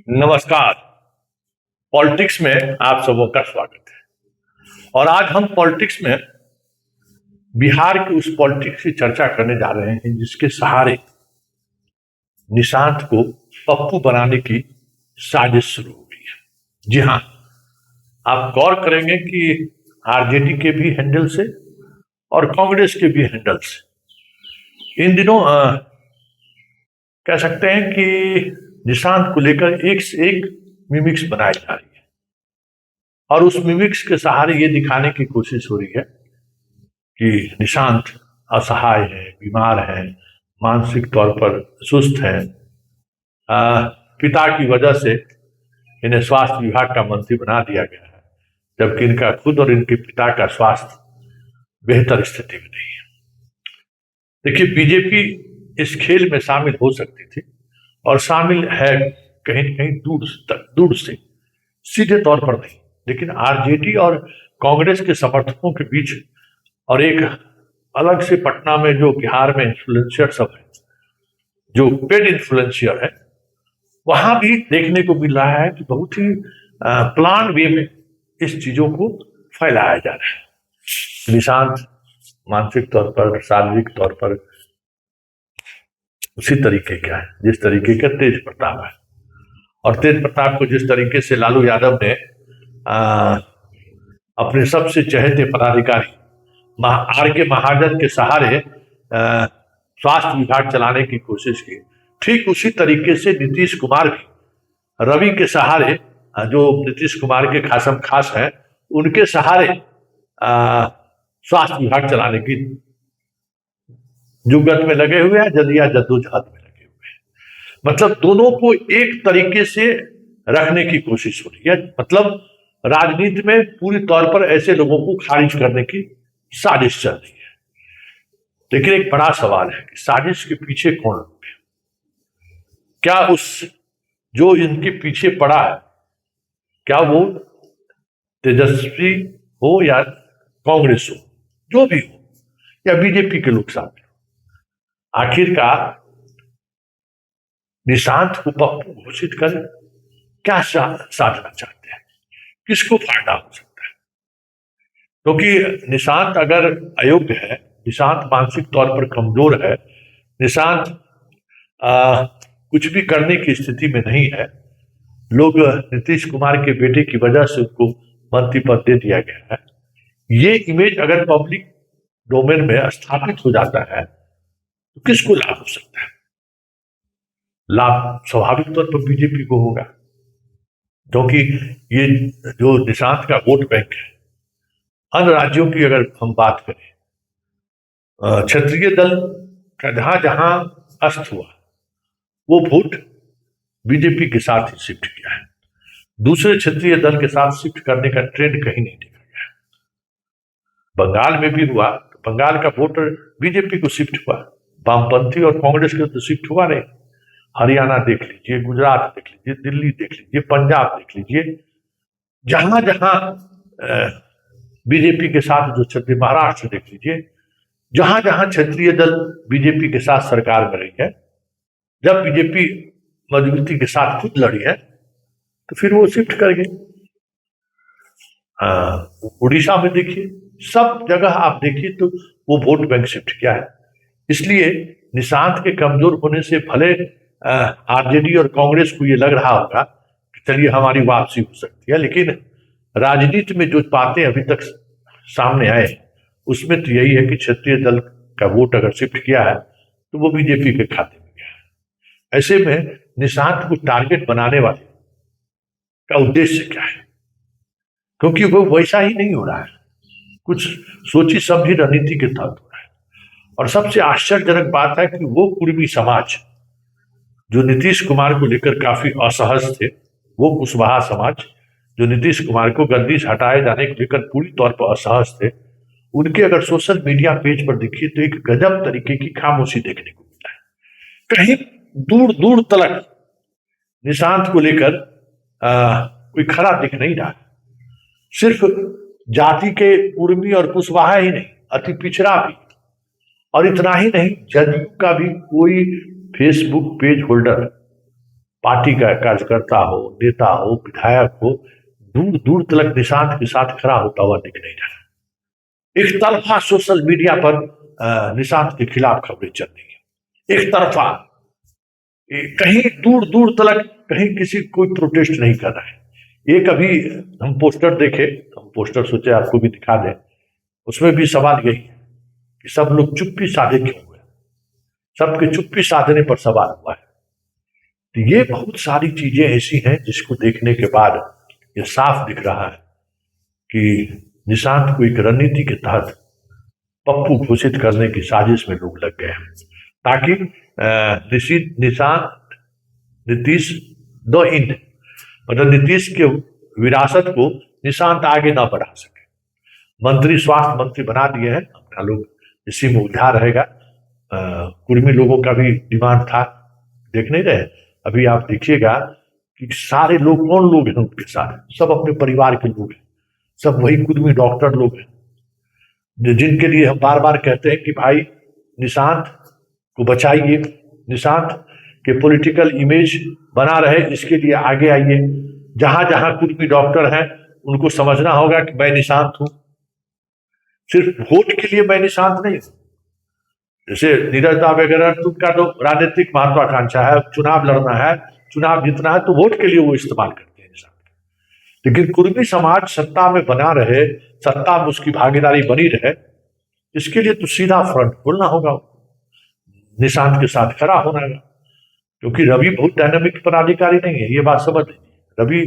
नमस्कार। पॉलिटिक्स में आप सबों का स्वागत है। और आज हम पॉलिटिक्स में बिहार की उस पॉलिटिक्स की चर्चा करने जा रहे हैं जिसके सहारे निशांत को पप्पू बनाने की साजिश शुरू हो गई है। जी हाँ, आप गौर करेंगे कि आरजेडी के भी हैंडल से और कांग्रेस के भी हैंडल से इन दिनों कह सकते हैं कि निशांत को लेकर एक से एक मिमिक्स बनाई जा रही है और उस मिमिक्स के सहारे ये दिखाने की कोशिश हो रही है कि निशांत असहाय है, बीमार है, मानसिक तौर पर सुस्त है। पिता की वजह से इन्हें स्वास्थ्य विभाग का मंत्री बना दिया गया है, जबकि इनका खुद और इनके पिता का स्वास्थ्य बेहतर स्थिति में नहीं है। देखिए, बीजेपी इस खेल में शामिल हो सकती थी और शामिल है कहीं न कहीं दूर से, सीधे तौर पर नहीं, लेकिन आरजेडी और कांग्रेस के समर्थकों के बीच और एक अलग से पटना में जो बिहार में इन्फ्लुएंशियर सब है, जो पेड इन्फ्लुएंशियर है, वहां भी देखने को मिल रहा है कि बहुत ही प्लान वे में इस चीजों को फैलाया जा रहा है। निशांत मानसिक तौर पर, शारीरिक तौर पर उसी तरीके का है जिस तरीके का तेज प्रताप है, और तेज प्रताप को जिस तरीके से लालू यादव ने अपने सबसे चहेते पदाधिकारी आर के महाजन के सहारे स्वास्थ्य विभाग चलाने की कोशिश की, ठीक उसी तरीके से नीतीश कुमार भी रवि के सहारे, जो नीतीश कुमार के खासम खास हैं, उनके सहारे स्वास्थ्य विभाग चलाने की जुगत में लगे हुए हैं, जद्दोजहद में लगे हुए हैं। मतलब दोनों को एक तरीके से रखने की कोशिश हो रही है। मतलब राजनीति में पूरी तौर पर ऐसे लोगों को खारिज करने की साजिश चल रही है। लेकिन एक बड़ा सवाल है कि साजिश के पीछे कौन लोग हैं? क्या उस जो इनके पीछे पड़ा है, क्या वो तेजस्वी हो या कांग्रेस हो, जो भी हो, या बीजेपी के लोग साथ? आखिरकार निशांत को पप्पू घोषित कर क्या साधना चाहते हैं? किसको फायदा हो सकता है? क्योंकि निशांत अगर अयोग्य है, निशांत मानसिक तौर पर कमजोर है, निशांत कुछ भी करने की स्थिति में नहीं है, लोग नीतीश कुमार के बेटे की वजह से उनको मंत्री पद दे दिया गया है, ये इमेज अगर पब्लिक डोमेन में स्थापित हो जाता है तो किसको लाभ हो सकता है? लाभ स्वाभाविक तौर पर बीजेपी को होगा, क्योंकि ये जो निशांत का वोट बैंक है, अन्य राज्यों की अगर हम बात करें, क्षेत्रीय दल का जहां जहां अस्त हुआ वो वोट बीजेपी के साथ ही शिफ्ट किया है। दूसरे क्षेत्रीय दल के साथ शिफ्ट करने का ट्रेंड कहीं नहीं देखा गया है। बंगाल में भी हुआ, बंगाल का वोटर बीजेपी को शिफ्ट हुआ, वामपंथी और कांग्रेस के तो शिफ्ट हुआ नहीं। हरियाणा देख लीजिए, गुजरात देख लीजिए, दिल्ली देख लीजिए, पंजाब देख लीजिए, जहां जहां बीजेपी के साथ जो क्षेत्रीय, महाराष्ट्र देख लीजिए, जहां जहां क्षेत्रीय दल बीजेपी के साथ सरकार में रही है, जब बीजेपी मजबूती के साथ खुद लड़ी है तो फिर वो शिफ्ट कर गए। उड़ीसा में देखिए, सब जगह आप देखिए तो वो वोट बैंक शिफ्ट किया है। इसलिए निशांत के कमजोर होने से भले आरजेडी और कांग्रेस को ये लग रहा होगा कि चलिए हमारी वापसी हो सकती है, लेकिन राजनीति में जो बातें अभी तक सामने आए उसमें तो यही है कि क्षेत्रीय दल का वोट अगर शिफ्ट किया है तो वो बीजेपी के खाते में गया है। ऐसे में निशांत को टारगेट बनाने वाले का उद्देश्य क्या है? क्योंकि वो वैसा ही नहीं हो रहा है, कुछ सोची समझी रणनीति के तहत हो रहा है। और सबसे आश्चर्यजनक बात है कि वो कुर्मी समाज जो नीतीश कुमार को लेकर काफी असहज थे, वो कुशवाहा समाज जो नीतीश कुमार को गद्दी से हटाए जाने को लेकर पूरी तौर पर असहज थे, उनके अगर सोशल मीडिया पेज पर देखिए तो एक गजब तरीके की खामोशी देखने को मिलता है। कहीं दूर दूर तक निशांत को लेकर कोई खरा दिख नहीं रहा। सिर्फ जाति के उर्मी और कुशवाहा ही नहीं, अति पिछड़ा भी, और इतना ही नहीं, जदयू का भी कोई फेसबुक पेज होल्डर पार्टी का कार्यकर्ता हो, नेता हो, विधायक हो, दूर दूर तक निशांत के साथ खड़ा होता हुआ दिख नहीं रहा। एक तरफा सोशल मीडिया पर निशांत के खिलाफ खबरें चल रही है, एक तरफा। कहीं दूर दूर तक कहीं किसी कोई प्रोटेस्ट नहीं कर रहा है। एक अभी हम पोस्टर देखे, हम पोस्टर सोचे आपको भी दिखा दें, उसमें भी सवाल यही है कि सब लोग चुप्पी साधे क्यों हुए, सबके चुप्पी साधने पर सवाल हुआ है। तो ये बहुत सारी चीजें ऐसी हैं जिसको देखने के बाद ये साफ दिख रहा है कि निशांत को एक रणनीति के तहत पप्पू घोषित करने की साजिश में लोग लग गए हैं, ताकि निशांत नीतीश दो इंड, मतलब नीतीश के विरासत को निशांत आगे ना बढ़ा सके। मंत्री, स्वास्थ्य मंत्री बना दिए हैं, अपना लोग इसी में उलझा रहेगा। कुर्मी लोगों का भी डिमांड था, देख नहीं रहे। अभी आप देखिएगा कि सारे लोग, कौन लोग हैं उनके साथ, सब अपने परिवार के लोग हैं, सब वही कुर्मी डॉक्टर लोग हैं, जिनके लिए हम बार बार कहते हैं कि भाई निशांत को बचाइए, निशांत के पॉलिटिकल इमेज बना रहे, इसके लिए आगे आइए। जहां जहां कुर्मी डॉक्टर हैं उनको समझना होगा कि मैं निशांत हूं, सिर्फ वोट के लिए मैं निशांत नहीं हूं। जैसे नीरज दा वगैरह, तुमका तो राजनीतिक महत्वाकांक्षा है, चुनाव लड़ना है, चुनाव जीतना है, तो वोट के लिए वो इस्तेमाल करते हैं निशांत। लेकिन कुर्मी समाज सत्ता में बना रहे, सत्ता में उसकी भागीदारी बनी रहे, इसके लिए तो सीधा फ्रंट खोलना होगा, निशांत के साथ खड़ा होना है। क्योंकि रवि बहुत डायनामिक पदाधिकारी नहीं है, ये बात समझ लीजिए। रवि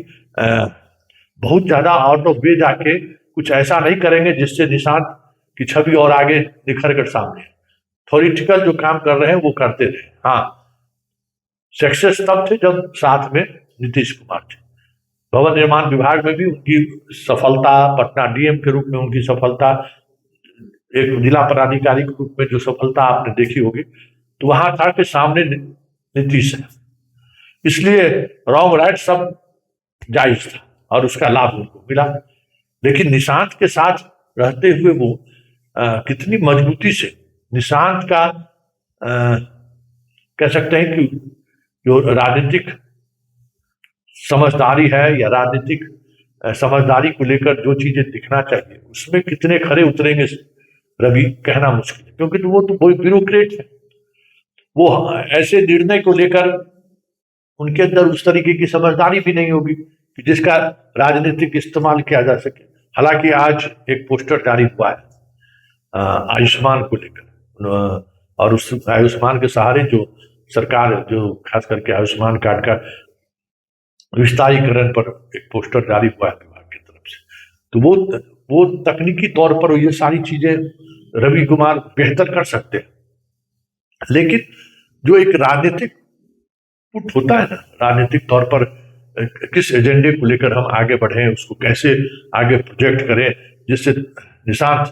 बहुत ज्यादा आउट ऑफ वे जाके कुछ ऐसा नहीं करेंगे जिससे निशांत की छवि और आगे निखर कर सामने। थोरिटिकल जो काम कर रहे हैं वो करते रहे। हाँ, सक्सेस तब थे जब साथ में नीतीश कुमार थे। भवन निर्माण विभाग में भी उनकी सफलता, पटना डीएम के रूप में उनकी सफलता, एक जिला पदाधिकारी के रूप में जो सफलता आपने देखी होगी, तो वहां था कि सामने नीतीश है, इसलिए रॉन्ग राइट सब जायज था और उसका लाभ उनको मिला। लेकिन निशांत के साथ रहते हुए वो कितनी मजबूती से निशांत का कह सकते हैं कि जो राजनीतिक समझदारी है या राजनीतिक समझदारी को लेकर जो चीजें दिखना चाहिए, उसमें कितने खरे उतरेंगे रवि कहना मुश्किल है। क्योंकि वो तो कोई ब्यूरोक्रेट है, वो ऐसे निर्णय को लेकर उनके अंदर उस तरीके की समझदारी भी नहीं होगी कि जिसका राजनीतिक इस्तेमाल किया जा सके। हालांकि आज एक पोस्टर जारी हुआ है आयुष्मान को लेकर, और उस आयुष्मान के सहारे जो सरकार, जो खास करके आयुष्मान कार्ड का विस्तारीकरण पर एक पोस्टर जारी हुआ है विभाग की तरफ से, तो वो तकनीकी तौर पर ये सारी चीजें रवि कुमार बेहतर कर सकते हैं। लेकिन जो एक राजनीतिक पुट होता है ना, राजनीतिक तौर पर किस एजेंडे को लेकर हम आगे बढ़े, उसको कैसे आगे प्रोजेक्ट करें जिससे निशांत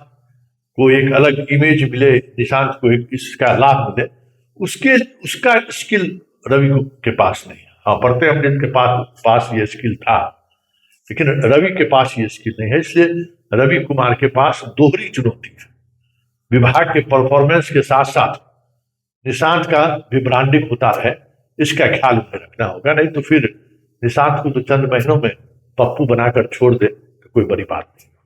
को एक अलग इमेज मिले, निशांत को एक इसका लाभ मिले, उसका स्किल रवि के पास नहीं है। हाँ, प्रत्यय अमृत के पास ये स्किल था, लेकिन रवि के पास ये स्किल नहीं है। इसलिए रवि कुमार के पास दोहरी चुनौती है, विभाग के परफॉर्मेंस के साथ साथ निशांत का भी ब्रांडिंग होता रहे, इसका ख्याल में रखना होगा। नहीं तो फिर निशांत को तो चंद महीनों में पप्पू बनाकर छोड़ दे तो कोई बड़ी बात नहीं।